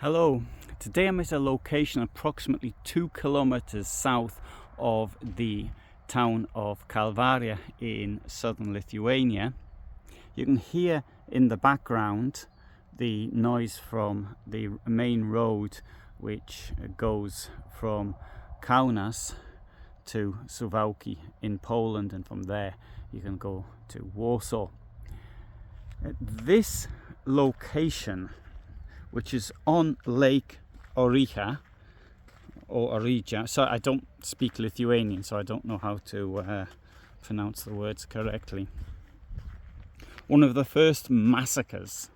Hello, today I'm at a location approximately 2 kilometers south of the town of Kalvarija in southern Lithuania. You can hear in the background the noise from the main road which goes from Kaunas to Suwałki in Poland, and from there you can go to Warsaw. This location, which is on Lake Orija or Orija. So I don't speak Lithuanian, so I don't know how to pronounce the words correctly. One of the first massacres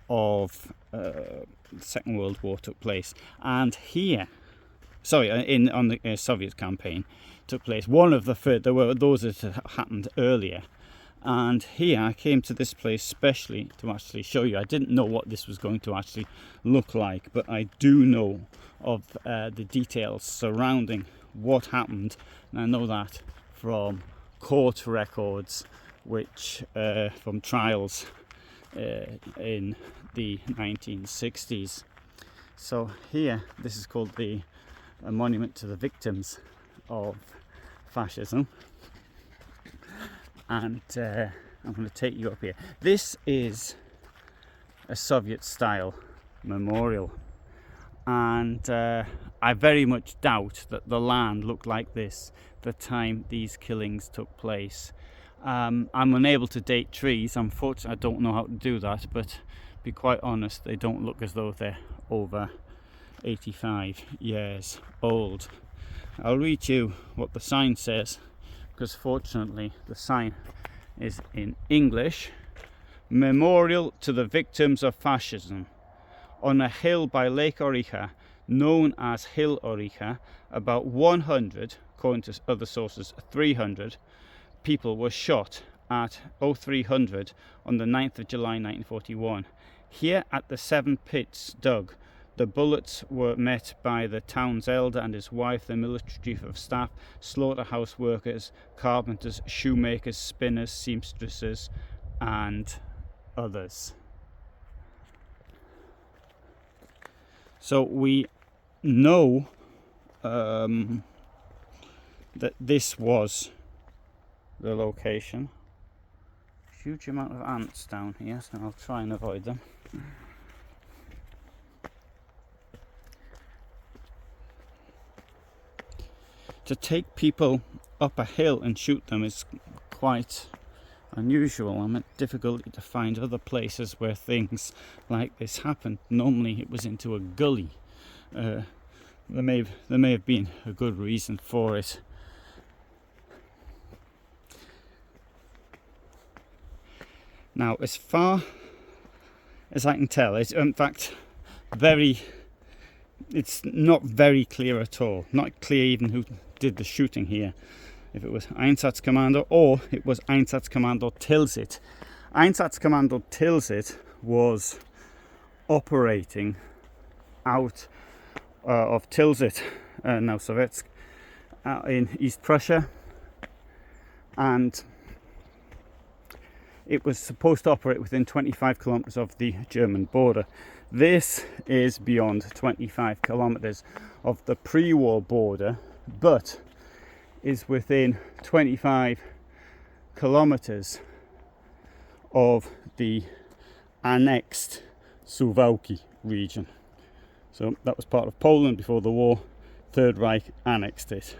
of the Second World War took place, and here, on the Soviet campaign took place. One of the first. There were those that had happened earlier. And here I came to this place specially to actually show you. I didn't know what this was going to actually look like, but I do know of the details surrounding what happened, and I know that from court records, which from trials in the 1960s. So here, this is called a monument to the victims of fascism. And I'm going to take you up here. This is a Soviet-style memorial, and I very much doubt that the land looked like this the time these killings took place. I'm unable to date trees. Unfortunately, I don't know how to do that, but to be quite honest, they don't look as though they're over 85 years old. I'll read you what the sign says, because fortunately the sign is in English. Memorial to the victims of fascism. On a hill by Lake Orija, known as Hill Orija, about 100, according to other sources 300, people were shot at 0300 on the 9th of July 1941. Here at the 7 pits dug, the bullets were met by the town's elder and his wife, the military chief of staff, slaughterhouse workers, carpenters, shoemakers, spinners, seamstresses, and others. So we know that this was the location. Huge amount of ants down here, so I'll try and avoid them. To take people up a hill and shoot them is quite unusual. I'm at difficulty to find other places where things like this happened. Normally it was into a gully. There may have been a good reason for it. Now, as far as I can tell, it's in fact it's not very clear at all. Not clear even who did the shooting here, if it was Einsatzkommando or it was Einsatzkommando Tilsit. Einsatzkommando Tilsit was operating out of Tilsit, now Sovietsk, in East Prussia, and it was supposed to operate within 25 kilometers of the German border. This is beyond 25 kilometers of the pre-war border, but is within 25 kilometers of the annexed Suwałki region. So that was part of Poland before the war. Third Reich annexed it,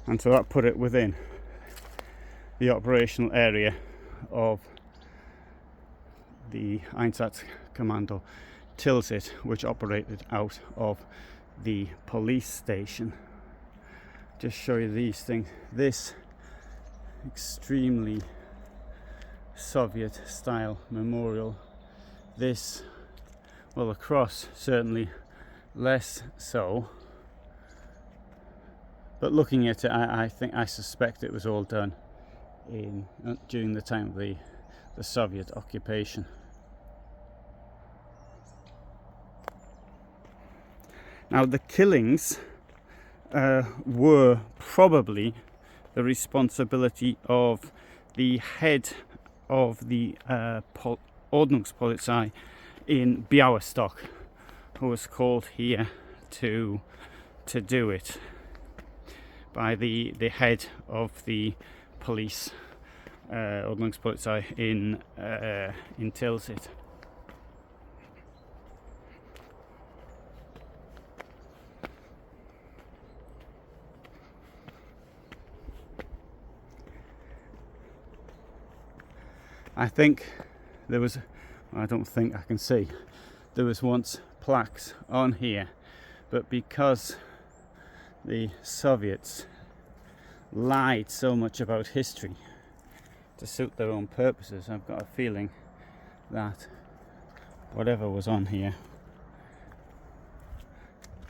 and so that put it within the operational area of the Einsatzkommando Tilsit, which operated out of the police station. Just show you these things. This extremely Soviet style memorial. This, well, the cross certainly less so, but looking at it, I suspect it was all done during the time of the Soviet occupation. Now, the killings were probably the responsibility of the head of the Ordnungspolizei in Białystok, who was called here to do it by the head of the police, Ordnungspolizei in Tilsit. I think there was, I don't think I can see, there was once plaques on here, but because the Soviets lied so much about history to suit their own purposes, I've got a feeling that whatever was on here,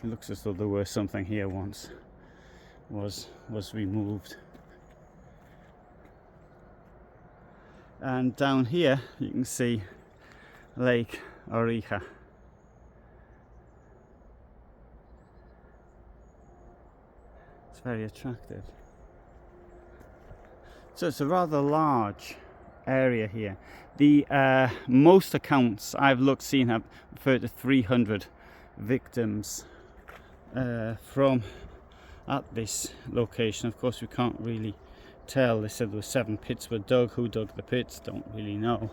it looks as though there was something here once, was removed. And down here you can see Lake Orija. It's very attractive. So it's a rather large area here. The most accounts I've seen have referred to 300 victims from at this location. Of course, we can't really tell. They said there were 7 pits were dug. Who dug the pits? Don't really know.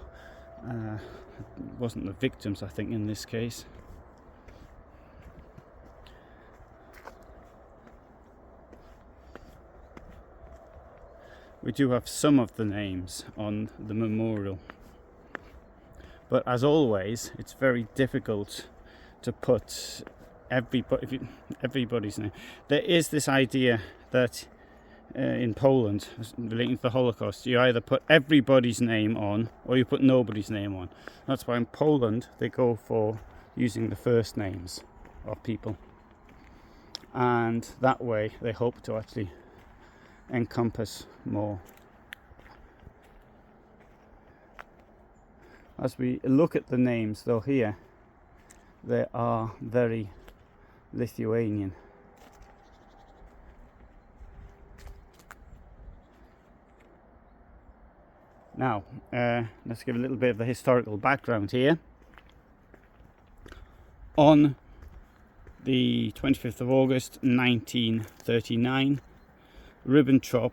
It wasn't the victims, I think, in this case. We do have some of the names on the memorial, but as always, it's very difficult to put everybody's name. There is this idea that in Poland, relating to the Holocaust, you either put everybody's name on or you put nobody's name on. That's why in Poland they go for using the first names of people, and that way they hope to actually encompass more. As we look at the names, though, here they are very Lithuanian. Now, let's give a little bit of the historical background here. On the 25th of August 1939, Ribbentrop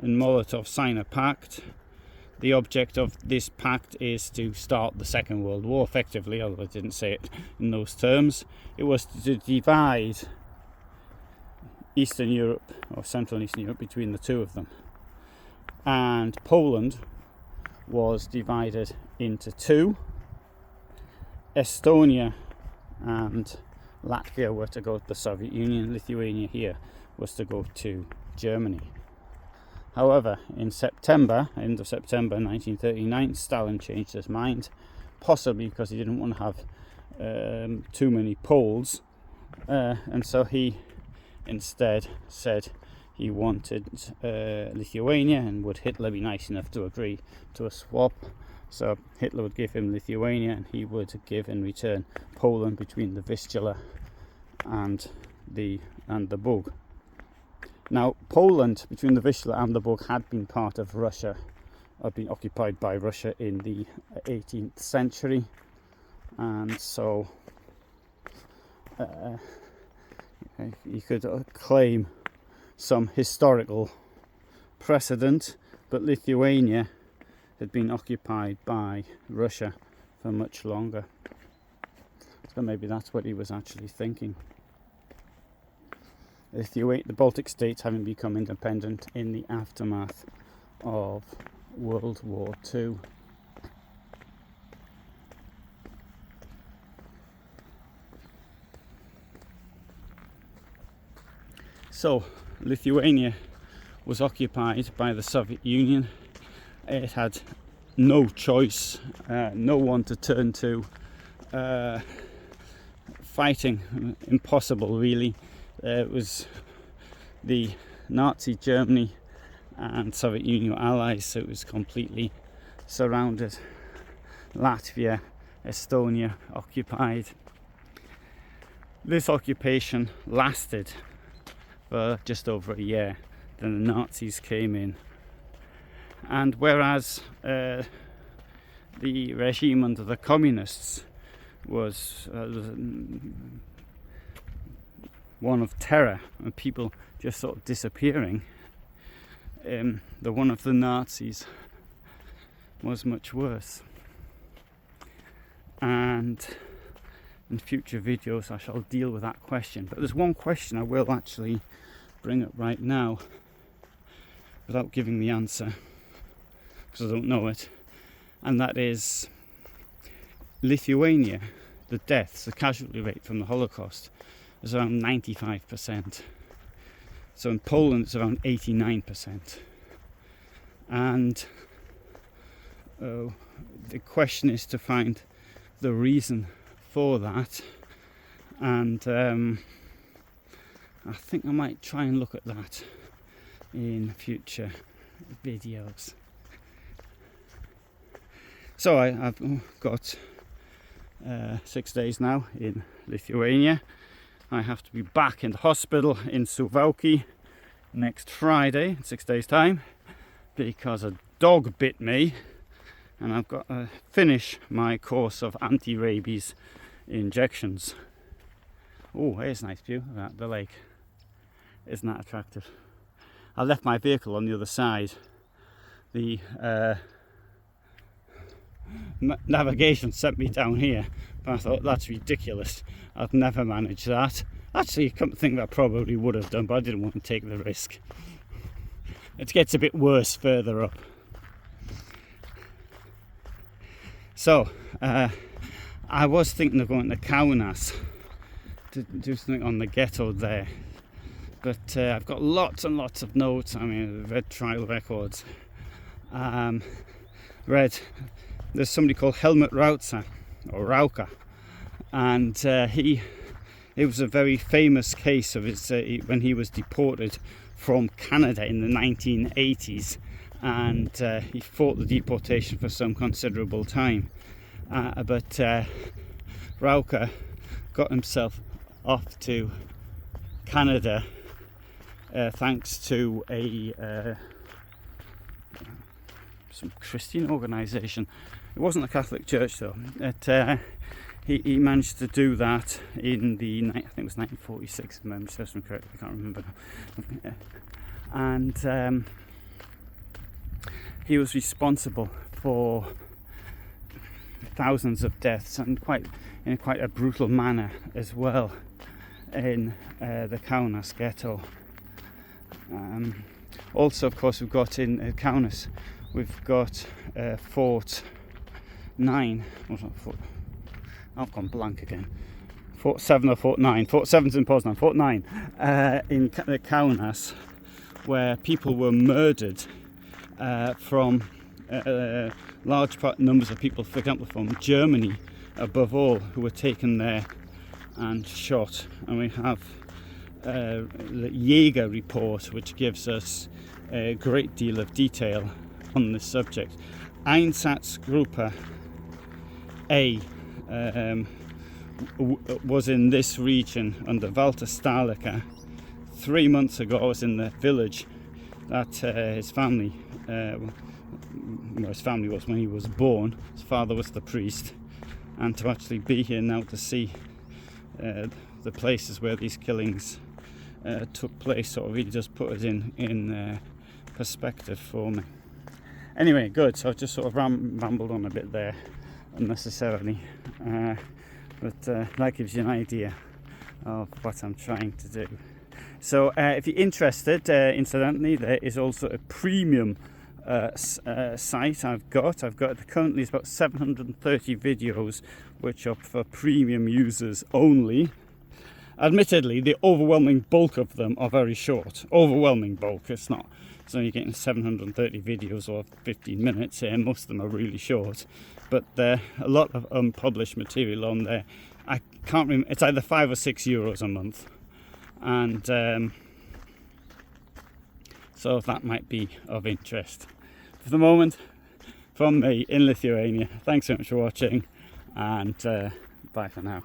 and Molotov sign a pact. The object of this pact is to start the Second World War, effectively, although I didn't say it in those terms. It was to divide Eastern Europe, or Central and Eastern Europe, between the two of them. And Poland was divided into two. Estonia and Latvia were to go to the Soviet Union. Lithuania here was to go to Germany. However, in September, end of September 1939, Stalin changed his mind, possibly because he didn't want to have too many Poles, and so he instead said he wanted Lithuania, and would Hitler be nice enough to agree to a swap. So Hitler would give him Lithuania, and he would give in return Poland between the Vistula and the Bug. Now, Poland between the Vistula and the Bug had been part of Russia, had been occupied by Russia in the 18th century, and so you could claim some historical precedent, but Lithuania had been occupied by Russia for much longer. So maybe that's what he was actually thinking. The Baltic states having become independent in the aftermath of World War II. So, Lithuania was occupied by the Soviet Union. It had no choice, no one to turn to. Fighting, impossible really. It was the Nazi Germany and Soviet Union allies, so it was completely surrounded. Latvia, Estonia occupied. This occupation lasted for just over a year. Then the Nazis came in, and whereas the regime under the communists was one of terror and people just sort of disappearing. The one of the Nazis was much worse. And in future videos I shall deal with that question. But there's one question I will actually bring up right now without giving the answer, because I don't know it, and that is Lithuania, the deaths, the casualty rate from the Holocaust is around 95%. So in Poland it's around 89%. And the question is to find the reason for that, and I think I might try and look at that in future videos. So I've got 6 days now in Lithuania. I have to be back in the hospital in Suwałki next Friday in 6 days time because a dog bit me, and I've got to finish my course of anti-rabies injections. Oh, here's a nice view of the lake. Isn't that attractive? I left my vehicle on the other side. The navigation sent me down here, but I thought that's ridiculous. I'd never manage that. Actually, come to think, I probably would have done, but I didn't want to take the risk. It gets a bit worse further up. So, I was thinking of going to Kaunas to do something on the ghetto there. But I've got lots and lots of notes. I mean, I've read trial records. There's somebody called Helmut Rauka, and it was a very famous case of his when he was deported from Canada in the 1980s, and he fought the deportation for some considerable time. But Rauka got himself off to Canada thanks to some Christian organisation. It wasn't a Catholic church though. He managed to do that in I think it was 1946, if memory serves me correctly, I can't remember. And he was responsible for thousands of deaths, and in quite a brutal manner as well, in the Kaunas ghetto. Also, of course, we've got in Kaunas, we've got Fort 9. I've gone blank again. Fort 7 or Fort 9. Fort 7's in Poznan. Fort 9 in Kaunas, where people were murdered from large numbers of people, for example, from Germany above all, who were taken there and shot. And we have the Jaeger report, which gives us a great deal of detail on this subject. Einsatzgruppe A was in this region under Walter Stahlecker. 3 months ago I was in the village that his family was when he was born. His father was the priest, and to actually be here now to see the places where these killings took place sort of really just put it in perspective for me. Anyway, good. So I just sort of rambled on a bit there unnecessarily, but that gives you an idea of what I'm trying to do. So if you're interested, incidentally, there is also a premium site I've got currently it's about 730 videos which are for premium users only. Admittedly, the overwhelming bulk of them are very short. Overwhelming bulk, it's not. So you're getting 730 videos or 15 minutes here. Most of them are really short, but there are a lot of unpublished material on there. I can't remember, it's either €5 or €6 a month, and so that might be of interest. For the moment, from me in Lithuania, thanks so much for watching, and bye for now.